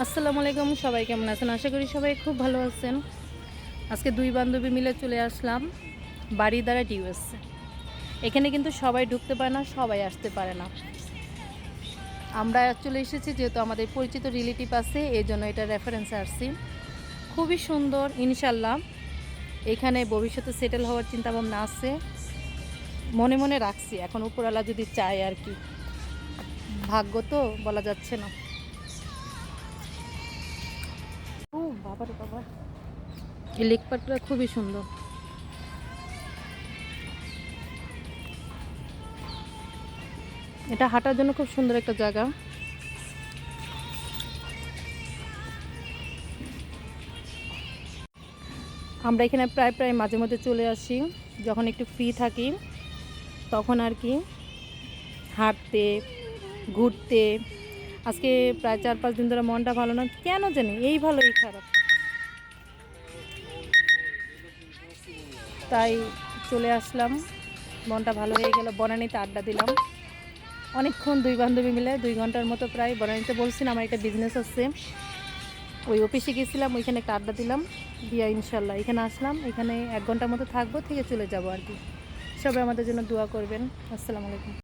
আসসালামু আলাইকুম, সবাই কেমন আছেন? আশা করি সবাই খুব ভালো আছেন। আজকে দুই বান্ধবী মিলে চলে আসলাম বাড়িধারা ডিউএসএ। এখানে কিন্তু সবাই ঢুকতে পারে না, সবাই আসতে পারে না। আমরা চলে এসেছি যেহেতু আমাদের পরিচিত রিলেটিভ আছে, এই জন্য এটা রেফারেন্সে আসছি। খুবই সুন্দর, ইনশাল্লাহ এখানে ভবিষ্যতে সেটেল হওয়ার চিন্তাভাবনা আছে। মনে মনে রাখছি, এখন উপরওয়ালা যদি চায় আর কি, ভাগ্য তো বলা যাচ্ছে না। ও বাবা রে বাবা, এই লেক পার্কটা খুবই সুন্দর। এটা হাঁটার জন্য খুব সুন্দর একটা জায়গা। আমরা এখানে প্রায় প্রায় মাঝে মধ্যে চলে আসি, যখন একটু ফ্রি থাকি তখন আর কি, হাঁটতে ঘুরতে। আজকে প্রায় 4-5 দিন ধরে মনটা ভালো না, কেন জানি, এই ভালো এই খারাপ, তাই চলে আসলাম। মনটা ভালো হয়ে গেল, বনানীতে আড্ডা দিলাম অনেকক্ষণ, দুই বান্ধবী মিলে 2 ঘন্টার মতো প্রায়। বনানীতে বলছিলাম আমার একটা বিজনেস আছে, ওই অফিসে গেছিলাম, ওইখানে একটা আড্ডা দিলাম, দিয়া ইনশাল্লাহ এখানে আসলাম। এখানে 1 ঘন্টার মতো থাকবো, থেকে চলে যাব আর কি। সবাই আমাদের জন্য দোয়া করবেন। আসসালামু আলাইকুম।